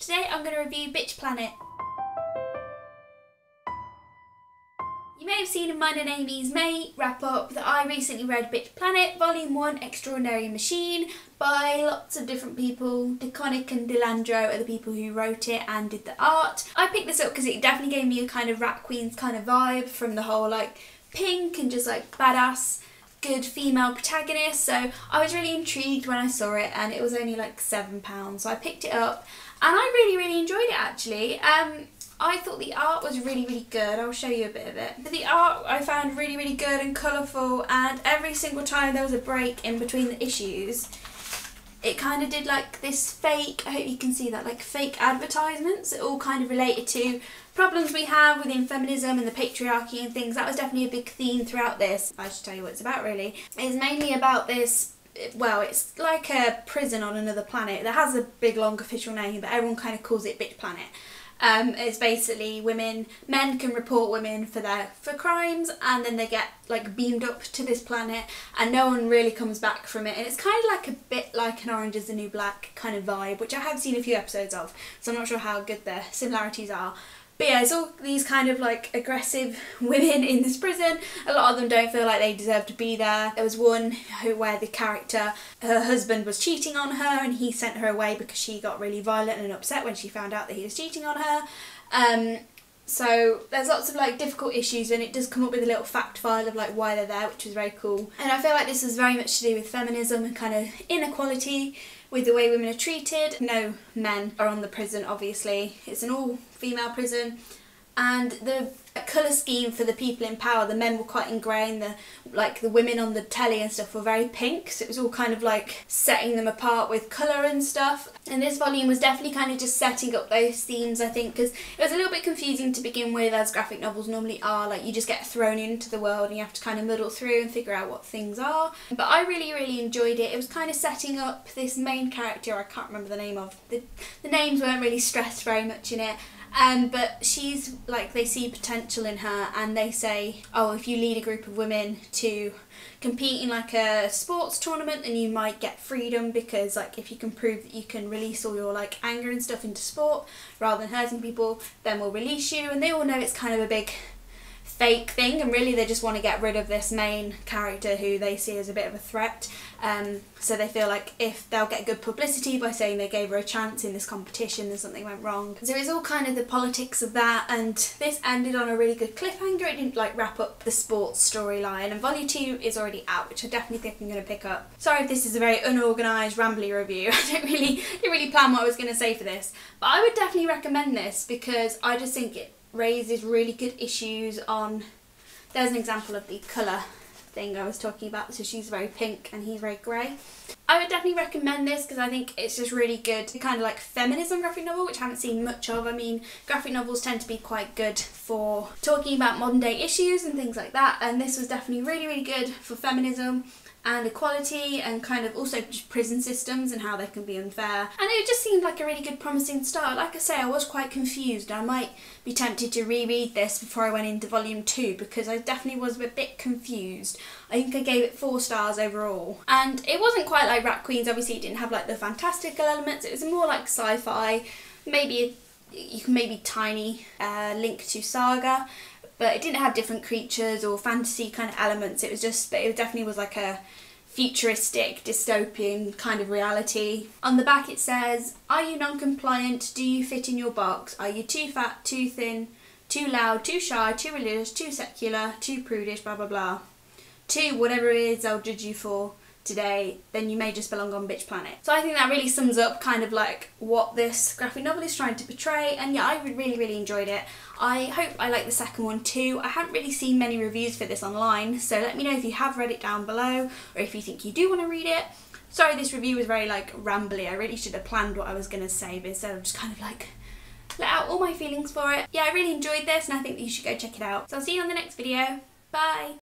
Today I'm going to review Bitch Planet. You may have seen in mine and Amy's May wrap up that I recently read Bitch Planet Volume 1 Extraordinary Machine by lots of different people. DeConnick and DeLandro are the people who wrote it and did the art. I picked this up because it definitely gave me a kind of Rat Queens kind of vibe from the whole like pink and just like badass good female protagonist, so I was really intrigued when I saw it, and it was only like £7, so I picked it up and I really enjoyed it actually. I thought the art was really good. I'll show you a bit of it. But the art I found really good and colourful, and every single time there was a break in between the issues it kind of did like this fake, I hope you can see that, like fake advertisements that all kind of related to problems we have within feminism and the patriarchy and things. That was definitely a big theme throughout this. I should tell you what it's about really. It's mainly about this, well, it's like a prison on another planet that has a big long official name, but everyone kind of calls it Bitch Planet. It's basically men can report women for crimes, and then they get like beamed up to this planet and no one really comes back from it, and it's kind of like a bit like an Orange is the New Black kind of vibe, which I have seen a few episodes of, so I'm not sure how good the similarities are. But yeah, it's all these kind of like aggressive women in this prison. A lot of them don't feel like they deserve to be there. There was one where the character, her husband was cheating on her and he sent her away because she got really violent and upset when she found out that he was cheating on her. So there's lots of like difficult issues, and it does come up with a little fact file of like why they're there, which was very cool. And I feel like this is very much to do with feminism and kind of inequality with the way women are treated. No men are on the prison, obviously. It's an all-female prison, and the colour scheme for the people in power, the men were quite ingrained, the women on the telly and stuff were very pink, so it was all kind of like setting them apart with colour and stuff. And this volume was definitely kind of just setting up those themes, I think, because it was a little bit confusing to begin with, as graphic novels normally are. Like, you just get thrown into the world and you have to kind of muddle through and figure out what things are. But I really enjoyed it. It was kind of setting up this main character, I can't remember the name of, the names weren't really stressed very much in it. But she's like, they see potential in her and they say, oh, if you lead a group of women to compete in like a sports tournament, then you might get freedom, because like if you can prove that you can release all your like anger and stuff into sport rather than hurting people, then we'll release you. And they all know it's kind of a big fake thing, and really they just want to get rid of this main character who they see as a bit of a threat. So they feel like if they'll get good publicity by saying they gave her a chance in this competition, then something went wrong. So it's all kind of the politics of that, and this ended on a really good cliffhanger. It didn't like wrap up the sports storyline, and volume 2 is already out, which I definitely think I'm going to pick up. Sorry if this is a very unorganised, rambly review. I didn't really plan what I was going to say for this, but I would definitely recommend this because I just think it raises really good issues on, there's an example of the colour thing I was talking about, so she's very pink and he's very grey. I would definitely recommend this because I think it's just really good, kind of like feminism graphic novel, which I haven't seen much of. I mean, graphic novels tend to be quite good for talking about modern day issues and things like that, and this was definitely really good for feminism and equality, and kind of also just prison systems and how they can be unfair. And it just seemed like a really good promising start. Like I say, I was quite confused. I might be tempted to reread this before I went into volume 2 because I definitely was a bit confused. I think I gave it 4 stars overall. And it wasn't quite like Rat Queens, obviously it didn't have like the fantastical elements, it was more like sci-fi, maybe tiny link to Saga, but it didn't have different creatures or fantasy kind of elements. It was just, but it definitely was like a futuristic, dystopian kind of reality. On the back it says, are you non-compliant? Do you fit in your box? Are you too fat, too thin, too loud, too shy, too religious, too secular, too prudish, blah blah blah. Too whatever it is I'll judge you for today, then you may just belong on Bitch Planet. So I think that really sums up kind of like what this graphic novel is trying to portray, and yeah, I really enjoyed it. I hope I like the second one too. I haven't really seen many reviews for this online, so let me know if you have read it down below or if you think you do want to read it. Sorry this review was very like rambly. I really should have planned what I was going to say, but instead of just kind of like let out all my feelings for it. Yeah, I really enjoyed this and I think that you should go check it out. So I'll see you on the next video. Bye!